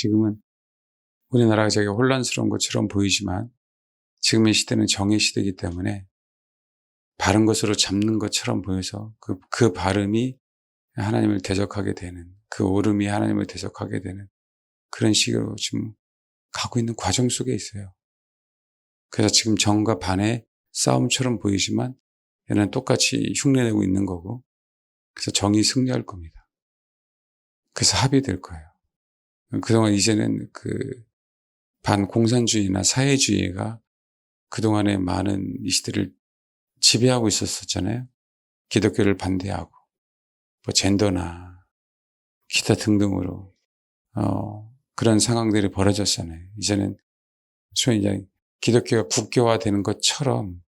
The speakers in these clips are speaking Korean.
지금은 우리나라가 되게 혼란스러운 것처럼 보이지만 지금의 시대는 정의 시대이기 때문에 바른 것으로 잡는 것처럼 보여서 그 발음이 하나님을 대적하게 되는, 그 옳음이 하나님을 대적하게 되는 그런 식으로 지금 가고 있는 과정 속에 있어요. 그래서 지금 정과 반의 싸움처럼 보이지만 얘는 똑같이 흉내내고 있는 거고, 그래서 정이 승리할 겁니다. 그래서 합의될 거예요. 그동안 이제는 그 반공산주의나 사회주의가 그동안에 많은 이 시대를 지배하고 있었잖아요. 기독교를 반대하고, 뭐 젠더나 기타 등등으로 그런 상황들이 벌어졌잖아요. 이제는 소위 이제 기독교가 국교화되는 것처럼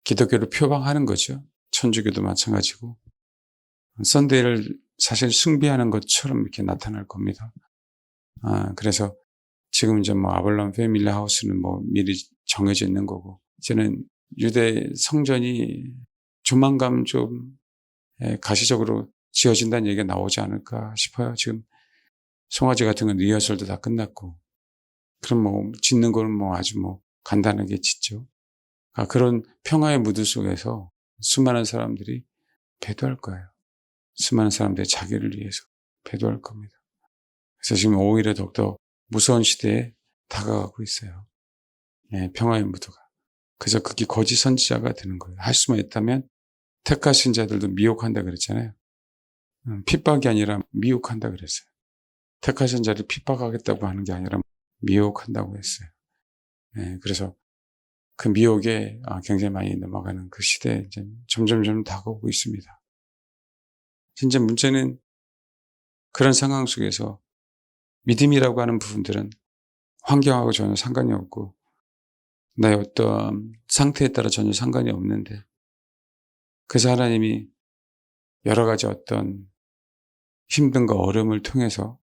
기독교를 표방하는 거죠. 천주교도 마찬가지고 썬데이를 사실 숭배하는 것처럼 이렇게 나타날 겁니다. 그래서 지금 이제 뭐 아블람 패밀리 하우스는 뭐 미리 정해져 있는 거고, 이제는 유대 성전이 조만간 좀 가시적으로 지어진다는 얘기가 나오지 않을까 싶어요. 지금 송아지 같은 건 리허설도 다 끝났고, 그럼 뭐 짓는 거는 뭐 아주 뭐 간단하게 짓죠. 그런 평화의 무드 속에서 수많은 사람들이 배도할 거예요. 수많은 사람들이 자기를 위해서 배도할 겁니다. 그래서 지금 오히려 더욱더 무서운 시대에 다가가고 있어요. 평화의 무드가. 그래서 그게 거짓 선지자가 되는 거예요. 할 수만 있다면 택하신 자들도 미혹한다 그랬잖아요. 핍박이 아니라 미혹한다 그랬어요. 택하신 자를 핍박하겠다고 하는 게 아니라 미혹한다고 했어요. 그래서 그 미혹에 굉장히 많이 넘어가는 그 시대에 이제 점점 다가오고 있습니다. 진짜 문제는 그런 상황 속에서 믿음이라고 하는 부분들은 환경하고 전혀 상관이 없고 나의 어떤 상태에 따라 전혀 상관이 없는데, 그래서 하나님이 여러 가지 어떤 힘든과 어려움을 통해서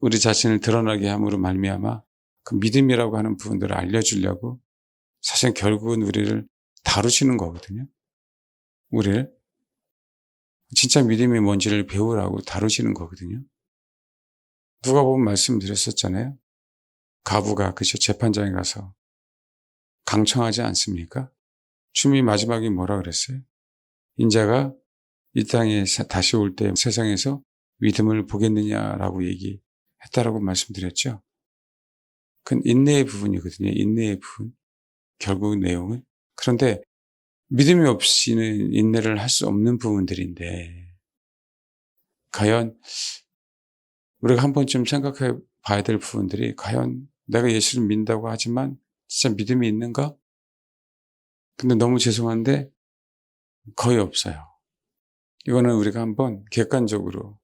우리 자신을 드러나게 함으로 말미암아 그 믿음이라고 하는 부분들을 알려주려고 사실 결국은 우리를 다루시는 거거든요. 우리를 진짜 믿음이 뭔지를 배우라고 다루시는 거거든요. 누가 보면 말씀드렸었잖아요. 가부가 그저 재판장에 가서 강청하지 않습니까? 주님이 마지막에 뭐라 그랬어요? 인자가 이 땅에 다시 올 때 세상에서 믿음을 보겠느냐라고 얘기했다라고 말씀드렸죠. 그건 인내의 부분이거든요. 인내의 부분. 결국 내용은. 그런데 믿음이 없이는 인내를 할 수 없는 부분들인데, 과연 우리가 한 번쯤 생각해 봐야 될 부분들이, 과연 내가 예수를 믿는다고 하지만 진짜 믿음이 있는가? 근데 너무 죄송한데 거의 없어요. 이거는 우리가 한번 객관적으로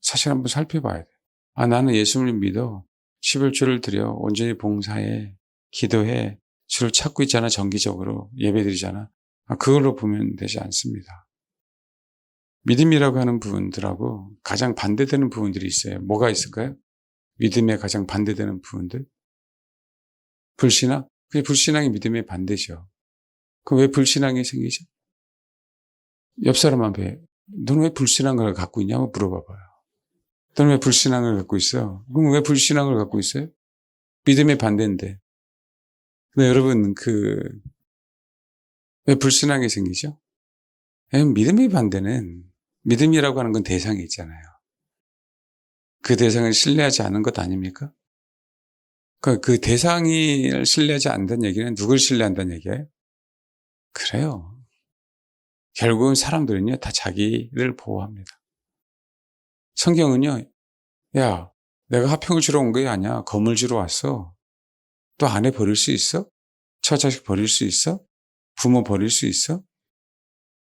사실 한번 살펴봐야 돼요. 나는 예수를 믿어. 11조를 드려. 온전히 봉사해. 기도해. 주를 찾고 있잖아. 정기적으로 예배드리잖아. 그걸로 보면 되지 않습니다. 믿음이라고 하는 부분들하고 가장 반대되는 부분들이 있어요. 뭐가 있을까요? 믿음에 가장 반대되는 부분들? 불신앙? 그게 불신앙이 믿음의 반대죠. 그럼 왜 불신앙이 생기죠? 옆 사람한테 너는 왜 불신앙을 갖고 있냐고 물어봐봐요. 너는 왜 불신앙을 갖고 있어? 그럼 왜 불신앙을 갖고 있어요? 믿음의 반대인데. 근데 여러분, 왜 불신앙이 생기죠? 믿음의 반대는, 믿음이라고 하는 건 대상이 있잖아요. 그 대상을 신뢰하지 않은 것 아닙니까? 그 대상이 신뢰하지 않는다는 얘기는 누굴 신뢰한다는 얘기예요? 그래요. 결국은 사람들은요, 다 자기를 보호합니다. 성경은요, 야, 내가 화평을 주러 온 게 아니야. 검을 주러 왔어. 또 아내 버릴 수 있어? 처자식 버릴 수 있어? 부모 버릴 수 있어?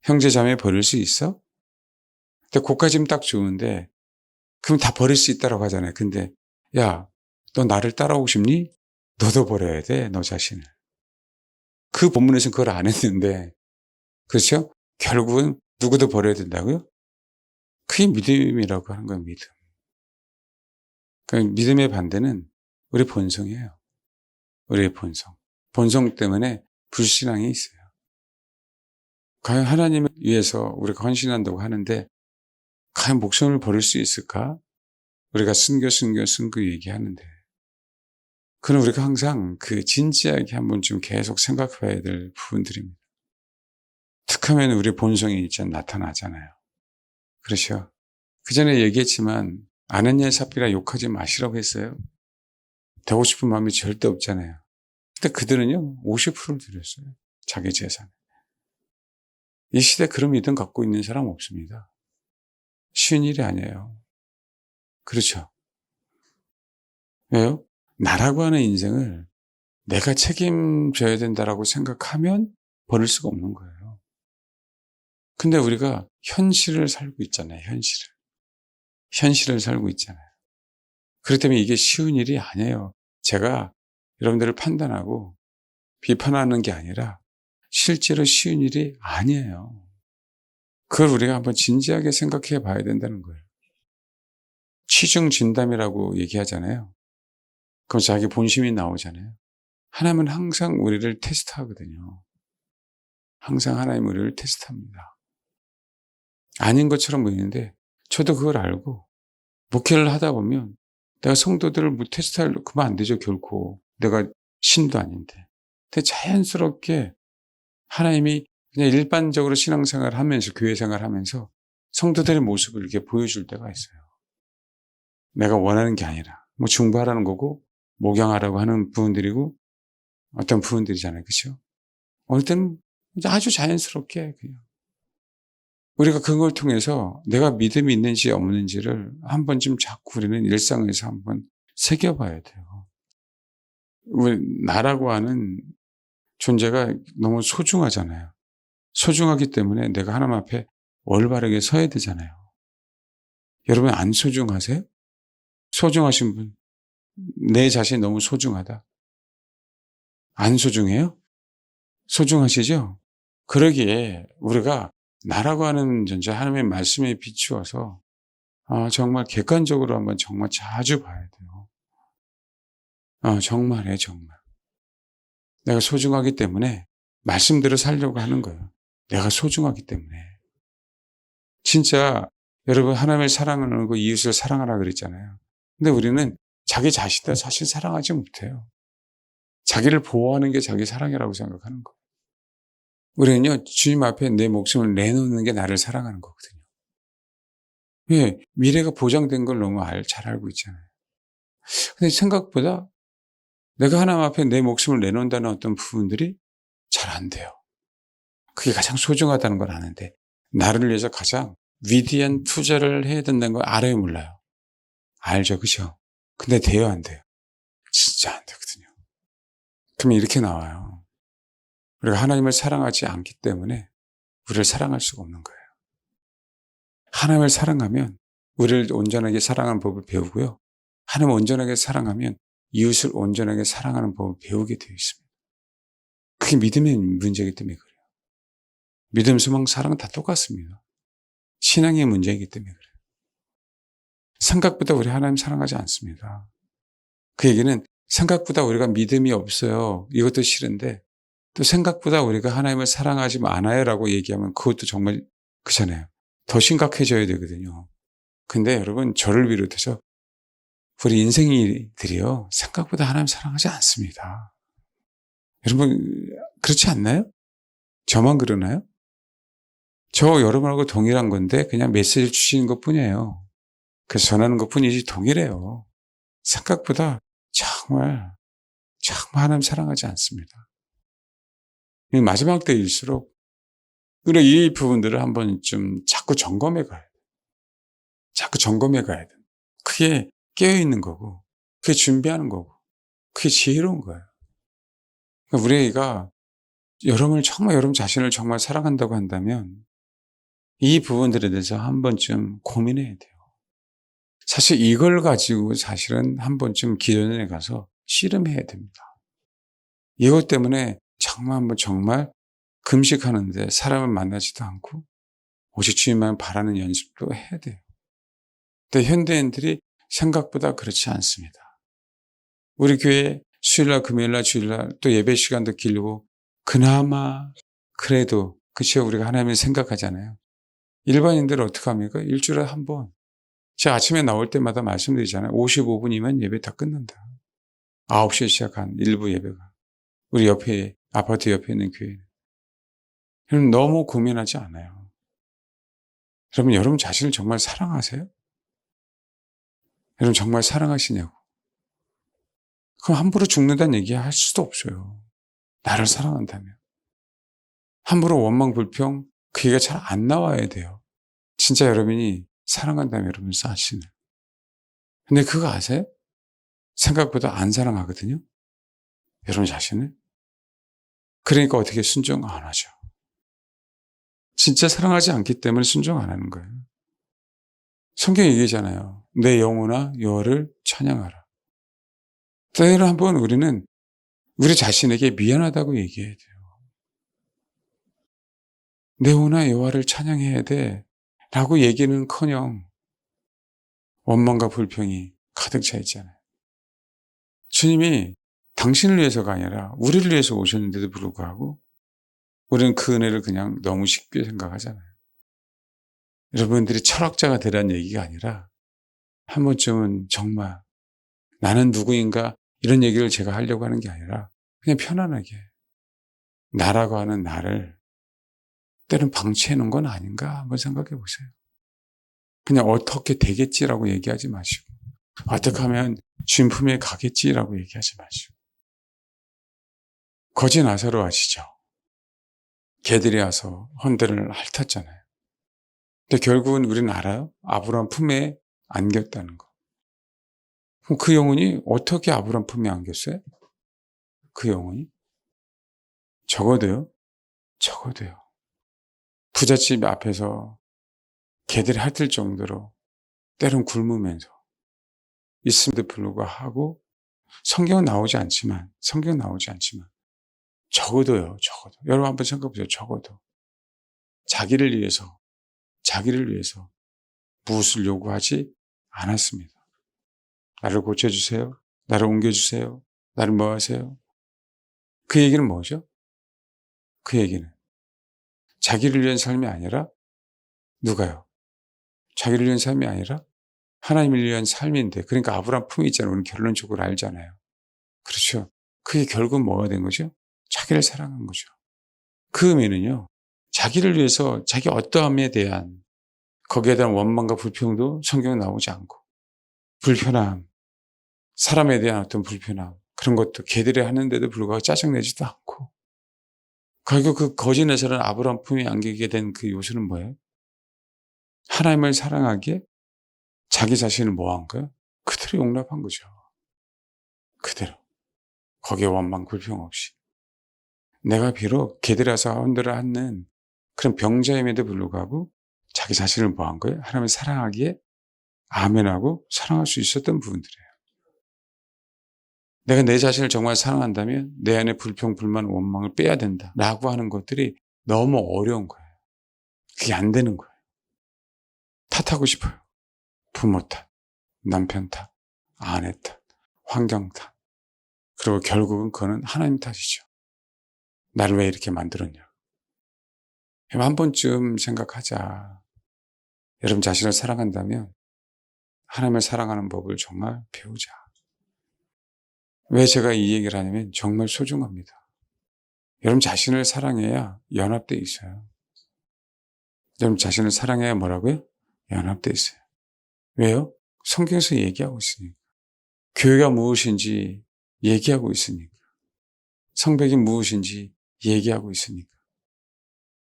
형제 자매 버릴 수 있어? 근데 그까지는 딱 좋은데, 그럼 다 버릴 수 있다라고 하잖아요. 근데 야, 너 나를 따라오고 싶니? 너도 버려야 돼, 너 자신을. 그 본문에서는 그걸 안 했는데, 그렇죠? 결국은 누구도 버려야 된다고요? 그게 믿음이라고 하는 거예요, 믿음. 그러니까 믿음의 반대는 우리 본성이에요. 우리의 본성. 본성 때문에 불신앙이 있어요. 과연 하나님을 위해서 우리가 헌신한다고 하는데 과연 목숨을 버릴 수 있을까? 우리가 순교 얘기하는데, 그건 우리가 항상 진지하게 한번 좀 계속 생각해 봐야 될 부분들입니다. 툭하면 우리 본성이 이제 나타나잖아요. 그렇죠? 그 전에 얘기했지만, 아는 일 삽비라 욕하지 마시라고 했어요. 되고 싶은 마음이 절대 없잖아요. 근데 그들은요, 50%를 드렸어요. 자기 재산. 이 시대에 그런 믿음 갖고 있는 사람 없습니다. 쉬운 일이 아니에요. 그렇죠? 왜요? 나라고 하는 인생을 내가 책임져야 된다라고 생각하면 버릴 수가 없는 거예요. 근데 우리가 현실을 살고 있잖아요. 현실을 살고 있잖아요. 그렇기 때문에 이게 쉬운 일이 아니에요. 제가 여러분들을 판단하고 비판하는 게 아니라 실제로 쉬운 일이 아니에요. 그걸 우리가 한번 진지하게 생각해 봐야 된다는 거예요. 취중 진담이라고 얘기하잖아요. 그럼 자기 본심이 나오잖아요. 하나님은 항상 우리를 테스트하거든요. 항상 하나님 우리를 테스트합니다. 아닌 것처럼 보이는데 저도 그걸 알고 목회를 하다 보면 내가 성도들을 그러면 안 되죠, 결코. 내가 신도 아닌데. 근데 자연스럽게 하나님이 그냥 일반적으로 신앙생활을 하면서, 교회 생활을 하면서 성도들의 모습을 이렇게 보여줄 때가 있어요. 내가 원하는 게 아니라, 중보하라는 거고, 목양하라고 하는 부분들이고, 어떤 부분들이잖아요. 그렇죠? 어느 때는 아주 자연스럽게 그냥. 우리가 그걸 통해서 내가 믿음이 있는지 없는지를 한 번쯤 자꾸 우리는 일상에서 한번 새겨봐야 돼요. 우리 나라고 하는 존재가 너무 소중하잖아요. 소중하기 때문에 내가 하나님 앞에 올바르게 서야 되잖아요. 여러분 안 소중하세요? 소중하신 분? 내 자신이 너무 소중하다. 안 소중해요? 소중하시죠? 그러기에 우리가 나라고 하는 존재 하나님의 말씀에 비추어서 정말 객관적으로 한번 정말 자주 봐야 돼요. 정말이에요, 정말. 내가 소중하기 때문에 말씀대로 살려고 하는 거예요. 내가 소중하기 때문에. 진짜 여러분 하나님을 사랑하는 거 이웃을 사랑하라 그랬잖아요. 근데 우리는 자기 자신을 사실 사랑하지 못해요. 자기를 보호하는 게 자기 사랑이라고 생각하는 거예요. 우리는요, 주님 앞에 내 목숨을 내놓는 게 나를 사랑하는 거거든요. 왜? 미래가 보장된 걸 너무 잘 알고 있잖아요. 근데 생각보다 내가 하나님 앞에 내 목숨을 내놓는다는 어떤 부분들이 잘 안 돼요. 그게 가장 소중하다는 걸 아는데, 나를 위해서 가장 위대한 투자를 해야 된다는 걸 알아요, 몰라요? 알죠, 그죠? 근데 돼요, 안 돼요? 진짜 안 되거든요. 그러면 이렇게 나와요. 우리가 하나님을 사랑하지 않기 때문에 우리를 사랑할 수가 없는 거예요. 하나님을 사랑하면 우리를 온전하게 사랑하는 법을 배우고요. 하나님을 온전하게 사랑하면 이웃을 온전하게 사랑하는 법을 배우게 되어 있습니다. 그게 믿음의 문제이기 때문에 그래요. 믿음, 소망, 사랑은 다 똑같습니다. 신앙의 문제이기 때문에 그래요. 생각보다 우리 하나님 사랑하지 않습니다. 그 얘기는 생각보다 우리가 믿음이 없어요. 이것도 싫은데 또 생각보다 우리가 하나님을 사랑하지 않아요라고 얘기하면 그것도 정말 그잖아요. 더 심각해져야 되거든요. 근데 여러분 저를 비롯해서 우리 인생이들이요. 생각보다 하나님 사랑하지 않습니다. 여러분 그렇지 않나요? 저만 그러나요? 저 여러분하고 동일한 건데 그냥 메시지를 주시는 것뿐이에요. 그래서 전하는 것뿐이지 동일해요. 생각보다 정말 하나님 사랑하지 않습니다. 마지막 때일수록 우리가 이 부분들을 한번 좀 자꾸 점검해 가야 돼요. 자꾸 점검해 가야 돼요. 그게 깨어있는 거고, 그게 준비하는 거고, 그게 지혜로운 거예요. 그러니까 우리가 여러분 자신을 정말 사랑한다고 한다면 이 부분들에 대해서 한 번쯤 고민해야 돼요. 사실 이걸 가지고 사실은 한 번쯤 기도원에 가서 씨름해야 됩니다. 이것 때문에 정말 금식하는데 사람을 만나지도 않고 오직 주님만 바라는 연습도 해야 돼요. 근데 현대인들이 생각보다 그렇지 않습니다. 우리 교회 수요일날, 금요일날, 주일날 또 예배 시간도 길고 그나마 그래도 그쵸 우리가 하나님을 생각하잖아요. 일반인들은 어떻게 합니까? 일주일에 한 번 제가 아침에 나올 때마다 말씀드리잖아요. 55분이면 예배 다 끝난다. 9시에 시작한 일부 예배가. 우리 옆에, 아파트 옆에 있는 교회는. 여러분 너무 고민하지 않아요. 여러분 자신을 정말 사랑하세요? 여러분 정말 사랑하시냐고. 그럼 함부로 죽는다는 얘기 할 수도 없어요. 나를 사랑한다면. 함부로 원망, 불평, 그 얘기가 잘 안 나와야 돼요. 진짜 여러분이 사랑한다면 여러분 자신을. 근데 그거 아세요? 생각보다 안 사랑하거든요. 여러분 자신을. 그러니까 어떻게 순종 안 하죠. 진짜 사랑하지 않기 때문에 순종 안 하는 거예요. 성경이 얘기하잖아요. 내 영혼아 여호와를 찬양하라. 때로 한번 우리는 우리 자신에게 미안하다고 얘기해야 돼요. 내 영혼아 여호와를 찬양해야 돼 라고 얘기는커녕 원망과 불평이 가득 차 있잖아요. 주님이 당신을 위해서가 아니라 우리를 위해서 오셨는데도 불구하고 우리는 그 은혜를 그냥 너무 쉽게 생각하잖아요. 여러분들이 철학자가 되라는 얘기가 아니라 한 번쯤은 정말 나는 누구인가 이런 얘기를 제가 하려고 하는 게 아니라 그냥 편안하게 나라고 하는 나를 때론 방치해 놓은 건 아닌가 한번 생각해 보세요. 그냥 어떻게 되겠지라고 얘기하지 마시고 어떻게 하면 주님 품에 가겠지라고 얘기하지 마시고 거지 나사로 아시죠? 개들이 와서 헌들을 핥았잖아요. 근데 결국은 우리는 알아요? 아브라함 품에 안겼다는 거. 그럼 그 영혼이 어떻게 아브라함 품에 안겼어요? 그 영혼이? 적어도요. 부잣집 앞에서 개들이 핥을 정도로 때론 굶으면서 있음에도 불구하고 성경은 나오지 않지만 적어도 여러분 한번 생각해 보세요. 적어도 자기를 위해서 무엇을 요구하지 않았습니다. 나를 고쳐주세요. 나를 옮겨주세요. 나를 뭐 하세요? 그 얘기는 뭐죠? 그 얘기는 자기를 위한 삶이 아니라 누가요? 자기를 위한 삶이 아니라 하나님을 위한 삶인데 그러니까 아브라함 품이 있잖아요. 우리는 결론적으로 알잖아요. 그렇죠. 그게 결국 뭐가 된 거죠? 자기를 사랑한 거죠. 그 의미는요. 자기를 위해서 자기 어떠함에 대한 거기에 대한 원망과 불평도 성경에 나오지 않고 불편함, 사람에 대한 어떤 불편함 그런 것도 개들이 하는데도 불구하고 짜증내지도 않고 결국 그 거지 나사로는 아브라함 품에 안기게 된 그 요소는 뭐예요? 하나님을 사랑하기에 자기 자신을 뭐한 거예요? 그대로 용납한 거죠. 그대로. 거기에 원망 불평 없이. 내가 비록 개들아서 헌들을 하는 그런 병자임에도 불구하고 자기 자신을 뭐한 거예요? 하나님을 사랑하기에 아멘하고 사랑할 수 있었던 부분들이에요. 내가 내 자신을 정말 사랑한다면 내 안에 불평, 불만, 원망을 빼야 된다라고 하는 것들이 너무 어려운 거예요. 그게 안 되는 거예요. 탓하고 싶어요. 부모 탓, 남편 탓, 아내 탓, 환경 탓. 그리고 결국은 그거는 하나님 탓이죠. 나를 왜 이렇게 만들었냐. 한 번쯤 생각하자. 여러분 자신을 사랑한다면 하나님을 사랑하는 법을 정말 배우자. 왜 제가 이 얘기를 하냐면 정말 소중합니다. 여러분 자신을 사랑해야 연합되어 있어요. 여러분 자신을 사랑해야 뭐라고요? 연합되어 있어요. 왜요? 성경에서 얘기하고 있으니까. 교회가 무엇인지 얘기하고 있으니까. 성백이 무엇인지 얘기하고 있으니까.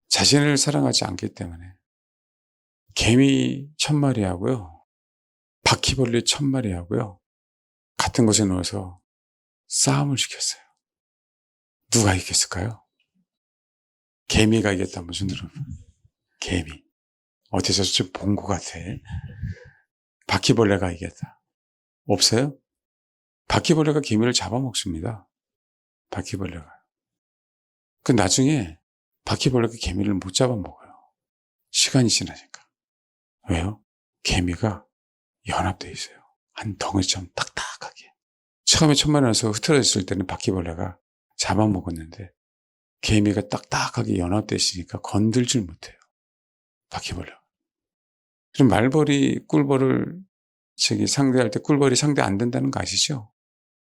자신을 사랑하지 않기 때문에 개미 1000마리하고요. 바퀴벌레 1000마리하고요. 같은 곳에 넣어서 싸움을 시켰어요. 누가 이겼을까요? 개미가 이겼다. 무슨 들어? 개미. 어디서 좀 본 것 같아. 바퀴벌레가 이겼다. 없어요? 바퀴벌레가 개미를 잡아먹습니다. 바퀴벌레가. 그 나중에 바퀴벌레가 개미를 못 잡아먹어요. 시간이 지나니까. 왜요? 개미가 연합되어 있어요. 한 덩어리처럼 딱딱하게. 처음에 천만에 나서 흐트러졌을 때는 바퀴벌레가 잡아먹었는데 개미가 딱딱하게 연합되어 있으니까 건들질 못해요. 바퀴벌레가. 그럼 말벌이 꿀벌을 상대할 때 꿀벌이 상대 안 된다는 거 아시죠?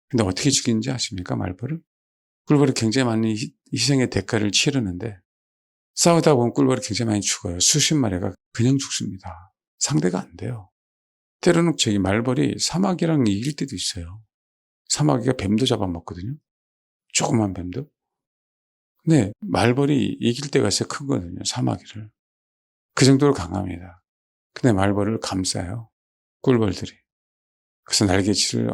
근데 어떻게 죽이는지 아십니까, 말벌을? 꿀벌이 굉장히 많은 희생의 대가를 치르는데 싸우다 보면 꿀벌이 굉장히 많이 죽어요. 수십 마리가 그냥 죽습니다. 상대가 안 돼요. 때로는 말벌이 사마귀랑 이길 때도 있어요. 사마귀가 뱀도 잡아먹거든요. 조그만 뱀도. 근데 말벌이 이길 때가 있어요. 크거든요. 사마귀를. 그 정도로 강합니다. 근데 말벌을 감싸요. 꿀벌들이. 그래서 날개치를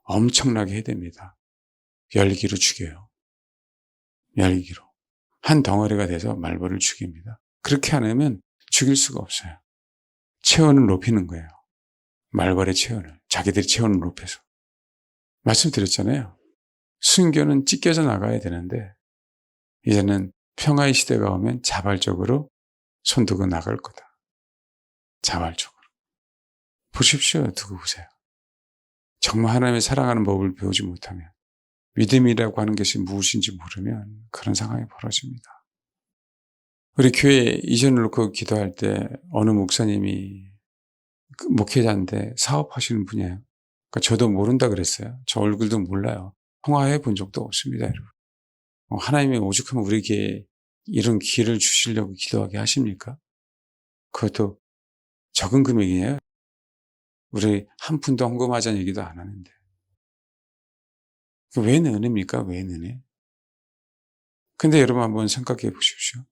엄청나게 해댑니다. 열기로 죽여요. 열기로. 한 덩어리가 돼서 말벌을 죽입니다. 그렇게 안 하면 죽일 수가 없어요. 체온을 높이는 거예요. 말벌의 체온을. 자기들이 체온을 높여서. 말씀드렸잖아요. 순교는 찢겨져 나가야 되는데 이제는 평화의 시대가 오면 자발적으로 손두고 나갈 거다. 자발적으로. 보십시오. 두고 보세요. 정말 하나님의 사랑하는 법을 배우지 못하면 믿음이라고 하는 것이 무엇인지 모르면 그런 상황이 벌어집니다. 우리 교회 이전을 놓고 기도할 때 어느 목사님이 목회자인데 사업하시는 분이에요. 그러니까 저도 모른다 그랬어요. 저 얼굴도 몰라요. 통화해 본 적도 없습니다. 여러분. 하나님이 오죽하면 우리에게 이런 기회를 주시려고 기도하게 하십니까? 그것도 적은 금액이에요. 우리 한 푼도 헌금하자는 얘기도 안 하는데. 웬 은혜입니까? 웬 은혜? 근데 여러분 한번 생각해 보십시오.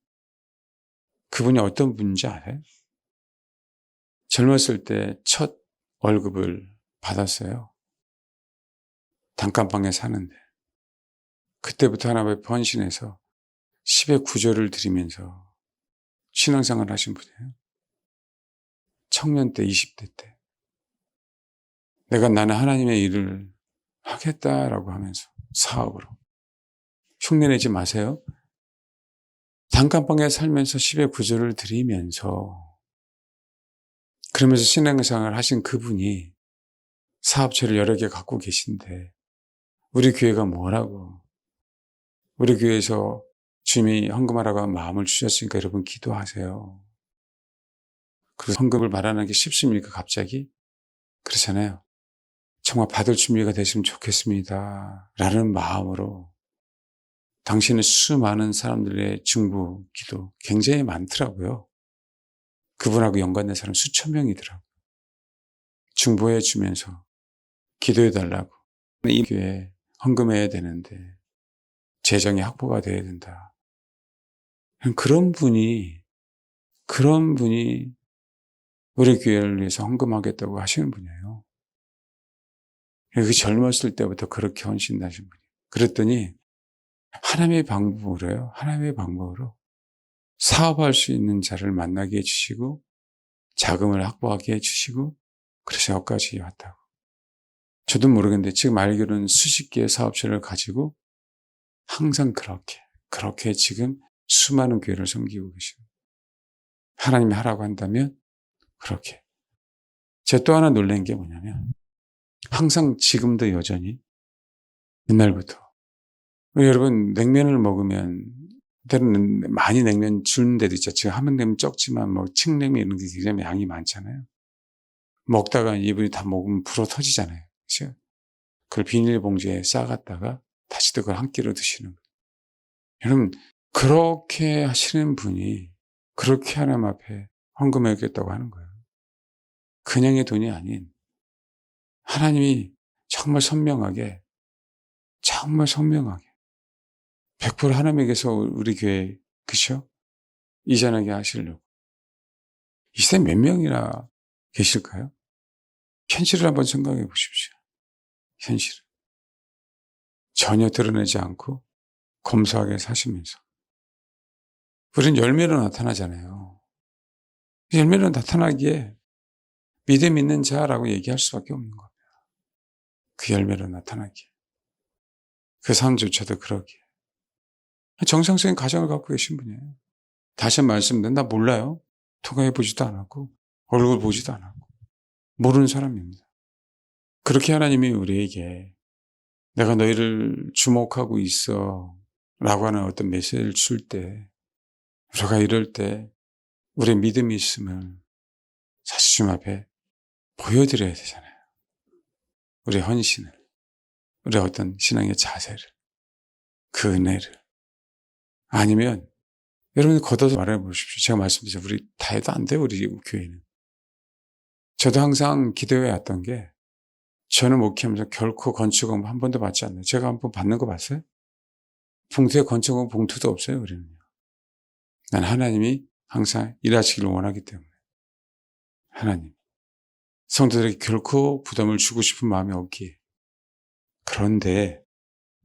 그분이 어떤 분인지 알아요? 젊었을 때 첫 월급을 받았어요. 단칸방에 사는데. 그때부터 하나님의 헌신해서 10의 구조를 드리면서 신앙생활을 하신 분이에요. 청년 때, 20대 때. 나는 하나님의 일을 하겠다라고 하면서 사업으로. 흉내내지 마세요. 단칸방에 살면서 10의 구조를 드리면서 그러면서 신앙생활을 하신 그분이 사업체를 여러 개 갖고 계신데 우리 교회가 뭐라고 우리 교회에서 주님이 헌금하라고 마음을 주셨으니까 여러분 기도하세요. 그래서 헌금을 마련하는 게 쉽습니까 갑자기? 그렇잖아요. 정말 받을 준비가 되시면 좋겠습니다. 라는 마음으로 당신의 수많은 사람들의 중보, 기도 굉장히 많더라고요. 그분하고 연관된 사람 수천 명이더라고요. 중보해 주면서 기도해 달라고. 이 교회에 헌금해야 되는데 재정이 확보가 돼야 된다. 그런 분이 우리 교회를 위해서 헌금하겠다고 하시는 분이에요. 그 젊었을 때부터 그렇게 헌신하신 분이에요. 그랬더니 하나님의 방법으로 사업할 수 있는 자를 만나게 해주시고 자금을 확보하게 해주시고 그래서 여기까지 왔다고. 저도 모르겠는데 지금 알기로는 수십 개의 사업체를 가지고 항상 그렇게 지금 수많은 교회를 섬기고 계십니다. 하나님이 하라고 한다면 그렇게. 제가 또 하나 놀란 게 뭐냐면 항상 지금도 여전히 옛날부터 여러분 냉면을 먹으면 때로는 많이 냉면 주는 데도 있죠. 지금 하면 되면 적지만 칡냉면 이런 게 굉장히 양이 많잖아요. 먹다가 이분이 다 먹으면 불어 터지잖아요. 그렇죠? 그걸 비닐봉지에 싸갔다가 다시 또 그걸 한 끼로 드시는 거예요. 여러분 그렇게 하시는 분이 그렇게 하나님 앞에 헌금해야겠다고 하는 거예요. 그냥의 돈이 아닌 하나님이 정말 선명하게 100% 하나님에게서 우리 교회 그쵸? 이전하게 하시려고. 이 시대에 몇 명이나 계실까요? 현실을 한번 생각해 보십시오. 현실. 전혀 드러내지 않고 검소하게 사시면서. 우리는 열매로 나타나잖아요. 열매로 나타나기에 믿음 있는 자라고 얘기할 수밖에 없는 겁니다. 그 열매로 나타나기에. 그 삶조차도 그러기에. 정상적인 가정을 갖고 계신 분이에요. 다시 말씀드리면 나 몰라요. 통화해보지도 않았고 얼굴 보지도 않았고 모르는 사람입니다. 그렇게 하나님이 우리에게 내가 너희를 주목하고 있어 라고 하는 어떤 메시지를 줄 때 우리가 이럴 때 우리의 믿음이 있음을 사실 주님 앞에 보여드려야 되잖아요. 우리의 헌신을, 우리의 어떤 신앙의 자세를, 그 은혜를. 아니면 여러분이 걷어서 말해보십시오. 제가 말씀드렸죠. 우리 다 해도 안 돼요, 우리 교회는. 저도 항상 기도해 왔던 게, 저는 목회하면서 결코 건축금 한 번도 받지 않나요? 제가 한 번 받는 거 봤어요? 봉투에 건축금 봉투도 없어요, 우리는요. 난 하나님이 항상 일하시기를 원하기 때문에. 하나님. 성도들에게 결코 부담을 주고 싶은 마음이 없기에. 그런데,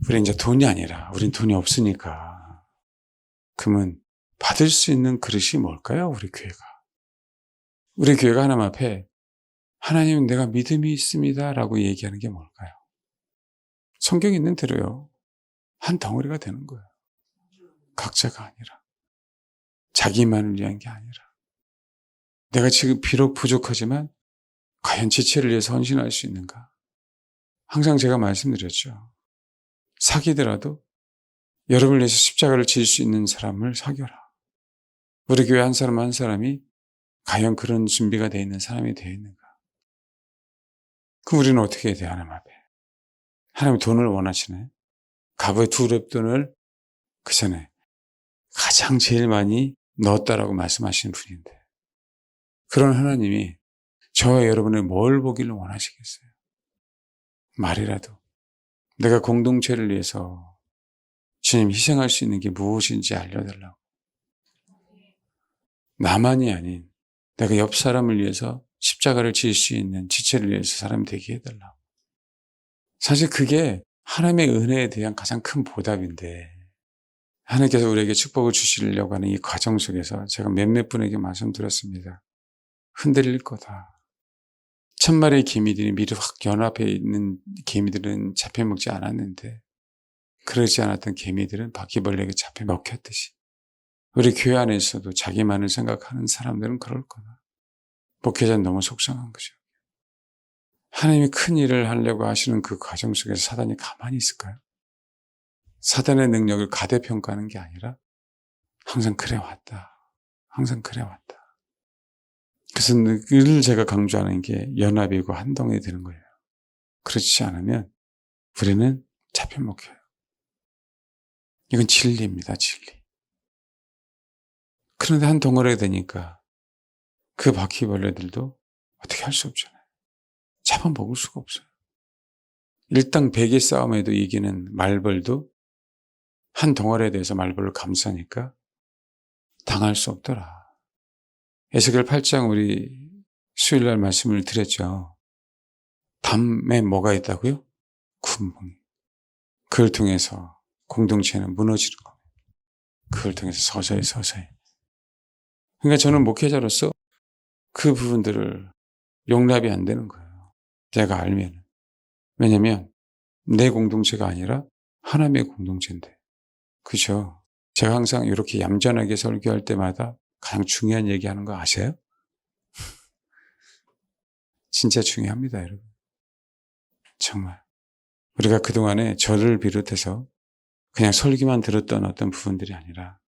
우리 이제 돈이 아니라, 우린 돈이 없으니까. 그러면 받을 수 있는 그릇이 뭘까요, 우리 교회가? 우리 교회가 하나님 앞에, 하나님 내가 믿음이 있습니다 라고 얘기하는 게 뭘까요? 성경에 있는 대로요. 한 덩어리가 되는 거예요. 각자가 아니라. 자기만을 위한 게 아니라. 내가 지금 비록 부족하지만 과연 지체를 위해서 헌신할 수 있는가? 항상 제가 말씀드렸죠. 사귀더라도 여러분을 위해서 십자가를 질 수 있는 사람을 사귀어라. 우리 교회 한 사람 한 사람이 과연 그런 준비가 되어 있는 사람이 되어 있는가? 그럼 우리는 어떻게 해야 돼요, 하나님 앞에? 하나님이 돈을 원하시나요? 갑의 2렙돈을 그 전에 가장 제일 많이 넣었다라고 말씀하시는 분인데, 그런 하나님이 저와 여러분의 뭘 보기를 원하시겠어요? 말이라도 내가 공동체를 위해서 주님 희생할 수 있는 게 무엇인지 알려달라고. 나만이 아닌 내가 옆 사람을 위해서 십자가를 질 수 있는 지체를 위해서 사람이 되게 해달라고. 사실 그게 하나님의 은혜에 대한 가장 큰 보답인데, 하나님께서 우리에게 축복을 주시려고 하는 이 과정 속에서 제가 몇몇 분에게 말씀드렸습니다. 흔들릴 거다. 1000마리의 개미들이 미리 확 연합해 있는 개미들은 잡혀 먹지 않았는데, 그러지 않았던 개미들은 바퀴벌레에게 잡혀 먹혔듯이 우리 교회 안에서도 자기만을 생각하는 사람들은 그럴 거다. 목회자는 너무 속상한 거죠. 하나님이 큰 일을 하려고 하시는 그 과정 속에서 사단이 가만히 있을까요? 사단의 능력을 가대평가하는 게 아니라 항상 그래 왔다. 항상 그래 왔다. 그래서 늘 제가 강조하는 게 연합이고 한덩이 되는 거예요. 그렇지 않으면 우리는 잡혀 먹혀요. 이건 진리입니다, 진리. 그런데 한 덩어리가 되니까 그 바퀴벌레들도 어떻게 할 수 없잖아요. 잡아먹을 수가 없어요. 일당 100의 싸움에도 이기는 말벌도 한 덩어리에 대해서 말벌을 감싸니까 당할 수 없더라. 에스겔 8장 우리 수요일날 말씀을 드렸죠. 담에 뭐가 있다고요? 군붕이. 그걸 통해서 공동체는 무너지는 겁니다. 그걸 통해서 서서히. 그러니까 저는 목회자로서 그 부분들을 용납이 안 되는 거예요. 내가 알면. 왜냐면 내 공동체가 아니라 하나님의 공동체인데. 그죠? 제가 항상 이렇게 얌전하게 설교할 때마다 가장 중요한 얘기하는 거 아세요? 진짜 중요합니다, 여러분. 정말. 우리가 그동안에 저를 비롯해서 그냥 설교만 들었던 어떤 부분들이 아니라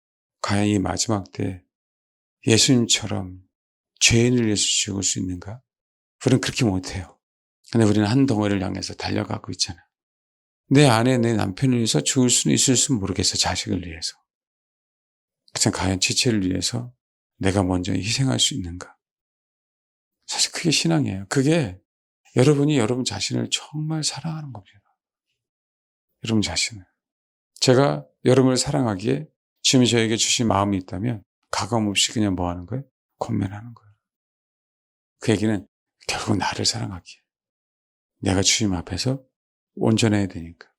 과연 이 마지막 때 예수님처럼 죄인을 위해서 죽을 수 있는가? 우리는 그렇게 못해요. 근데 우리는 한 덩어리를 향해서 달려가고 있잖아요. 내 아내, 내 남편을 위해서 죽을 수는 있을 수 모르겠어. 자식을 위해서. 그냥 과연 지체를 위해서 내가 먼저 희생할 수 있는가? 사실 그게 신앙이에요. 그게 여러분이 여러분 자신을 정말 사랑하는 겁니다. 여러분 자신을. 제가 여러분을 사랑하기에 주님이 저에게 주신 마음이 있다면 가감없이 그냥 뭐 하는 거예요? 권면하는 거예요. 그 얘기는 결국 나를 사랑하기에. 내가 주님 앞에서 온전해야 되니까.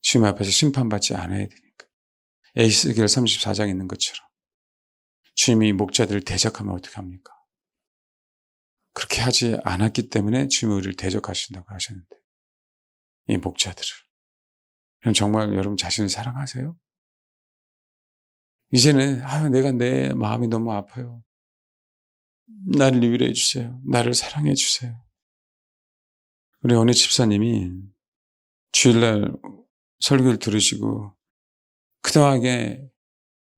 주님 앞에서 심판받지 않아야 되니까. 에스겔 34장에 있는 것처럼. 주님이 목자들을 대적하면 어떻게 합니까? 그렇게 하지 않았기 때문에 주님이 우리를 대적하신다고 하셨는데. 이 목자들을. 그럼 정말 여러분 자신을 사랑하세요? 이제는 내가 내 마음이 너무 아파요. 나를 위로해 주세요. 나를 사랑해 주세요. 우리 어느 집사님이 주일날 설교를 들으시고 그동안에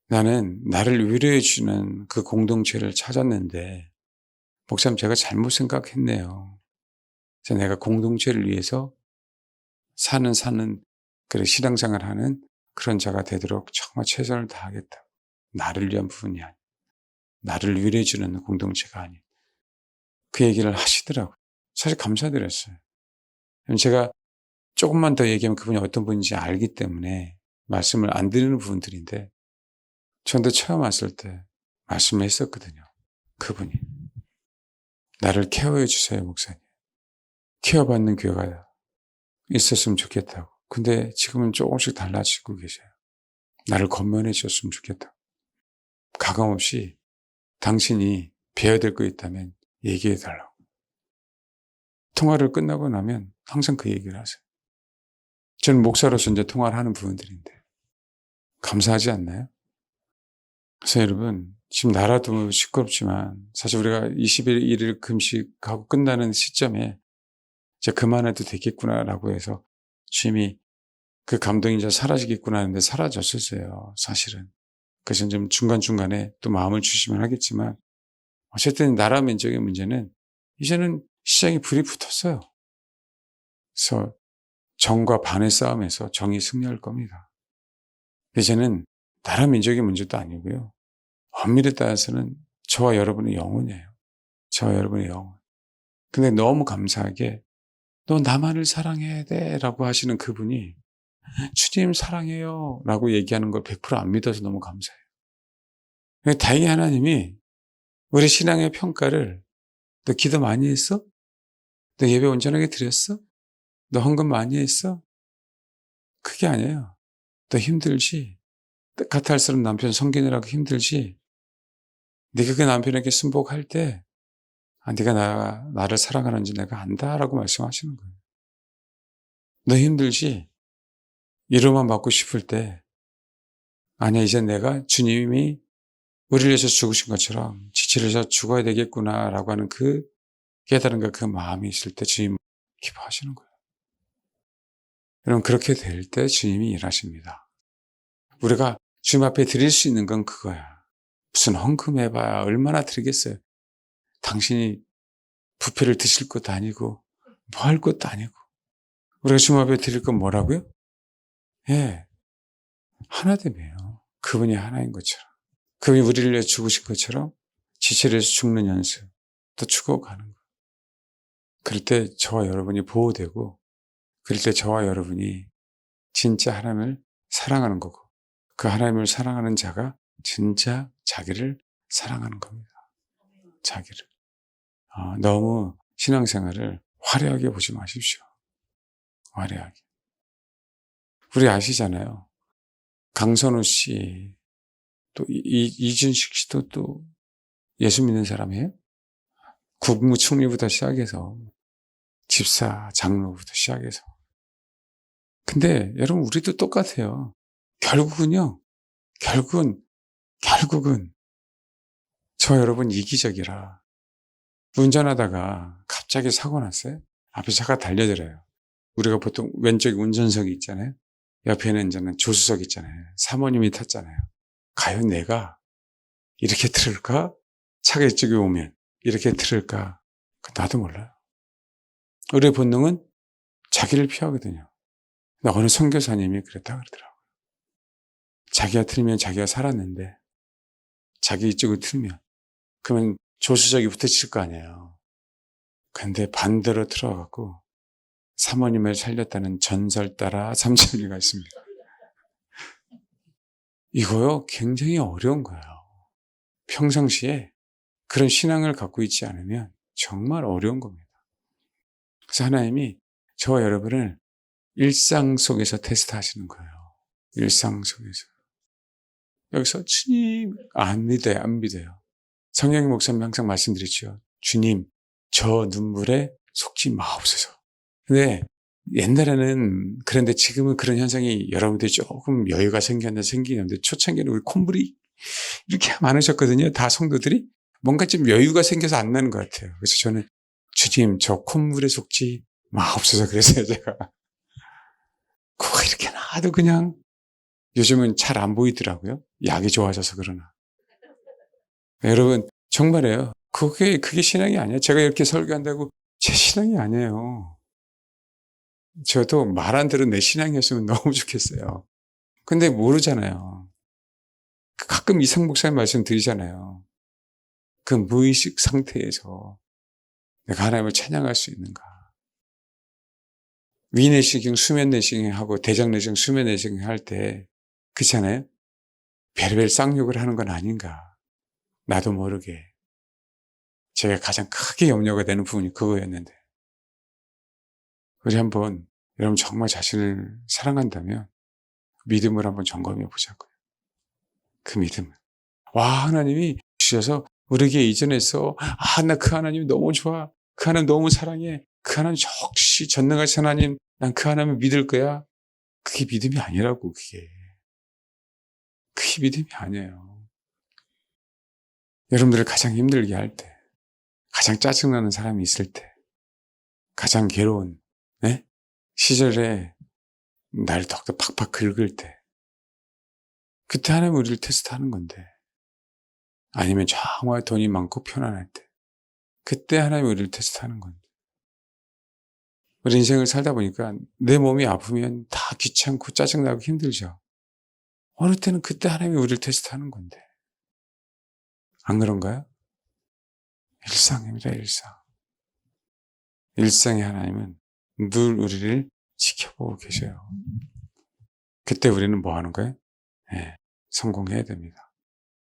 나는 나를 위로해 주는 그 공동체를 찾았는데 목사님 제가 잘못 생각했네요. 그래서 내가 공동체를 위해서 사는 그래 신앙생활하는 그런 자가 되도록 정말 최선을 다하겠다. 나를 위한 부분이 아니야. 나를 위로해 주는 공동체가 아닌. 그 얘기를 하시더라고요. 사실 감사드렸어요. 제가 조금만 더 얘기하면 그분이 어떤 분인지 알기 때문에 말씀을 안 드리는 부분들인데 저도 처음 왔을 때 말씀을 했었거든요. 그분이. 나를 케어해 주세요, 목사님. 케어받는 교회가 있었으면 좋겠다고. 근데 지금은 조금씩 달라지고 계세요. 나를 건면해 주셨으면 좋겠다. 가감없이 당신이 배워야 될 거 있다면 얘기해 달라고. 통화를 끝나고 나면 항상 그 얘기를 하세요. 저는 목사로서 이제 통화를 하는 부분들인데 감사하지 않나요? 그래서 여러분 지금 나라도 시끄럽지만 사실 우리가 21일 금식하고 끝나는 시점에 이제 그만해도 되겠구나라고 해서 주님이 그 감동이 이제 사라지겠구나 하는데 사라졌었어요. 사실은. 그래서 좀 중간중간에 또 마음을 주시면 하겠지만 어쨌든 나라 민족의 문제는 이제는 시장에 불이 붙었어요. 그래서 정과 반의 싸움에서 정이 승리할 겁니다. 이제는 나라 민족의 문제도 아니고요. 엄밀히 따라서는 저와 여러분의 영혼이에요. 저와 여러분의 영혼. 근데 너무 감사하게 너 나만을 사랑해야 돼 라고 하시는 그분이 주님 사랑해요 라고 얘기하는 걸 100% 안 믿어서 너무 감사해요. 다행히 하나님이 우리 신앙의 평가를 너 기도 많이 했어? 너 예배 온전하게 드렸어? 너 헌금 많이 했어? 그게 아니에요. 너 힘들지? 가탈스러운 남편 섬기느라고 힘들지? 네가 그 남편에게 순복할 때 네가 나를 사랑하는지 내가 안다라고 말씀하시는 거예요. 너 힘들지? 위로만 받고 싶을 때 아니야 이제 내가 주님이 우리를 위해서 죽으신 것처럼 지체를 해서 죽어야 되겠구나라고 하는 그 깨달음과 그 마음이 있을 때 주님 기뻐하시는 거예요. 여러분 그렇게 될 때 주님이 일하십니다. 우리가 주님 앞에 드릴 수 있는 건 그거야. 무슨 헌금해봐야 얼마나 드리겠어요. 당신이 부패를 드실 것도 아니고 뭐 할 것도 아니고 우리가 주님 앞에 드릴 건 뭐라고요? 예, 하나됨이에요. 그분이 하나인 것처럼. 그분이 우리를 위해 죽으신 것처럼 지체를 해서 죽는 연습 또 죽어가는 거예요. 그럴 때 저와 여러분이 보호되고 그럴 때 저와 여러분이 진짜 하나님을 사랑하는 거고 그 하나님을 사랑하는 자가 진짜 자기를 사랑하는 겁니다. 자기를. 너무 신앙생활을 화려하게 보지 마십시오. 화려하게. 우리 아시잖아요. 강선우 씨, 또 이준식 씨도 또 예수 믿는 사람이에요? 국무총리부터 시작해서 집사, 장로부터 시작해서. 근데 여러분 우리도 똑같아요. 결국은 저 여러분 이기적이라 운전하다가 갑자기 사고 났어요. 앞에 차가 달려들어요. 우리가 보통 왼쪽에 운전석이 있잖아요. 옆에는 이제는 조수석 있잖아요. 사모님이 탔잖아요. 과연 내가 이렇게 틀을까? 차가 이쪽에 오면 이렇게 틀을까? 나도 몰라요. 우리의 본능은 자기를 피하거든요. 근데 어느 선교사님이 그랬다 그러더라고요. 자기가 틀면 자기가 살았는데 자기 이쪽을 틀면 그러면 조수석이 붙어질 거 아니에요. 근데 반대로 틀어갖고 사모님을 살렸다는 전설 따라 3천리가 있습니다. 이거요 굉장히 어려운 거예요. 평상시에 그런 신앙을 갖고 있지 않으면 정말 어려운 겁니다. 그래서 하나님이 저와 여러분을 일상 속에서 테스트하시는 거예요. 일상 속에서. 여기서 주님 안 믿어요. 안 믿어요. 성경의 목사님 항상 말씀드렸죠. 주님 저 눈물에 속지 마옵소서. 근데 옛날에는 그런데 지금은 그런 현상이 여러분들이 조금 여유가 생기는데 초창기에는 우리 콧물이 이렇게 많으셨거든요. 다 성도들이. 뭔가 좀 여유가 생겨서 안 나는 것 같아요. 그래서 저는 주님 저 콧물에 속지 마옵소서 그랬어요. 제가. 그거 이렇게 놔도 그냥 요즘은 잘 안 보이더라고요. 약이 좋아져서 그러나. 여러분 정말이에요. 그게 신앙이 아니에요. 제가 이렇게 설교한다고 제 신앙이 아니에요. 저도 말 안 들은 내 신앙이었으면 너무 좋겠어요. 근데 모르잖아요. 가끔 이상 목사님 말씀 드리잖아요. 그 무의식 상태에서 내가 하나님을 찬양할 수 있는가. 위내시경, 수면내시경 하고 대장내시경, 수면내시경 할 때 그렇잖아요. 별의별 쌍욕을 하는 건 아닌가. 나도 모르게. 제가 가장 크게 염려가 되는 부분이 그거였는데. 우리 한번 여러분 정말 자신을 사랑한다면 믿음을 한번 점검해 보자고요. 그 믿음을. 와, 하나님이 주셔서 우리에게 이전해서 나 그 하나님 너무 좋아. 그 하나님 너무 사랑해. 그 하나님 역시 전능하신 하나님, 난 그 하나님을 믿을 거야. 그게 믿음이 아니라고, 그게. 그게 믿음이 아니에요. 여러분들을 가장 힘들게 할 때, 가장 짜증나는 사람이 있을 때, 가장 괴로운 시절에 날 더욱더 팍팍 긁을 때, 그때 하나님 우리를 테스트하는 건데, 아니면 정말 돈이 많고 편안할 때, 그때 하나님 우리를 테스트하는 건데, 우리 인생을 살다 보니까 내 몸이 아프면 다 귀찮고 짜증나고 힘들죠. 어느 때는 그때 하나님이 우리를 테스트하는 건데, 안 그런가요? 일상입니다, 일상. 일상의 하나님은 늘 우리를 지켜보고 계셔요. 그때 우리는 뭐 하는 거예요? 성공해야 됩니다.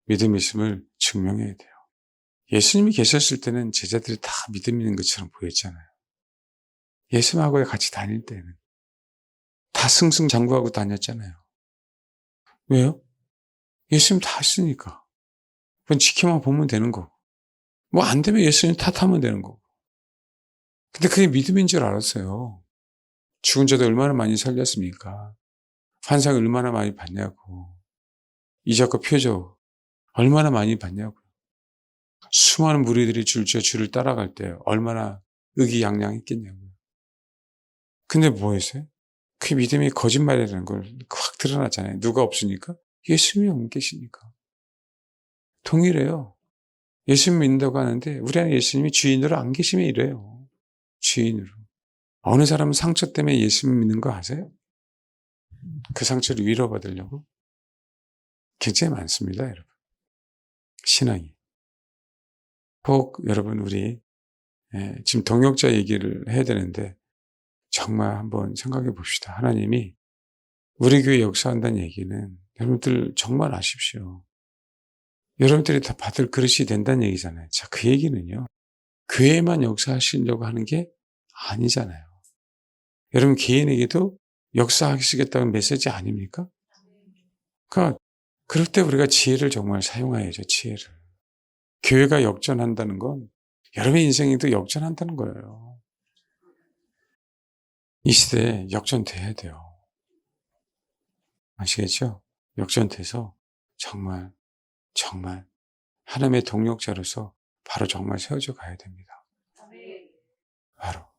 믿음 있음을 증명해야 돼요. 예수님이 계셨을 때는 제자들이 다 믿음 있는 것처럼 보였잖아요. 예수님하고 같이 다닐 때는 다 승승장구하고 다녔잖아요. 왜요? 예수님 다 했으니까. 그건 지켜만 보면 되는 거고. 뭐 안 되면 예수님 탓하면 되는 거고. 근데 그게 믿음인 줄 알았어요. 죽은 자도 얼마나 많이 살렸습니까? 환상 얼마나 많이 봤냐고. 이적과 표적 얼마나 많이 봤냐고. 수많은 무리들이 줄을 따라갈 때 얼마나 의기양양했겠냐고요. 근데 뭐 했어요? 그 믿음이 거짓말이라는 걸 확 드러났잖아요. 누가 없으니까? 예수님이 안 계시니까. 동일해요. 예수님 믿는다고 하는데 우리 안에 예수님이 주인으로 안 계시면 이래요. 주인으로. 어느 사람은 상처 때문에 예수님 믿는 거 아세요? 그 상처를 위로받으려고? 굉장히 많습니다, 여러분. 신앙이. 꼭 여러분 우리 지금 동역자 얘기를 해야 되는데 정말 한번 생각해 봅시다. 하나님이 우리 교회 역사한다는 얘기는 여러분들 정말 아십시오. 여러분들이 다 받을 그릇이 된다는 얘기잖아요. 자, 그 얘기는요. 교회만 역사하시려고 하는 게 아니잖아요. 여러분 개인에게도 역사하시겠다는 메시지 아닙니까? 그러니까 그럴 때 우리가 지혜를 정말 사용해야죠. 지혜를. 교회가 역전한다는 건 여러분의 인생에도 역전한다는 거예요. 이 시대에 역전돼야 돼요. 아시겠죠? 역전돼서 정말 하나님의 동력자로서 바로 정말 세워져 가야 됩니다. 바로.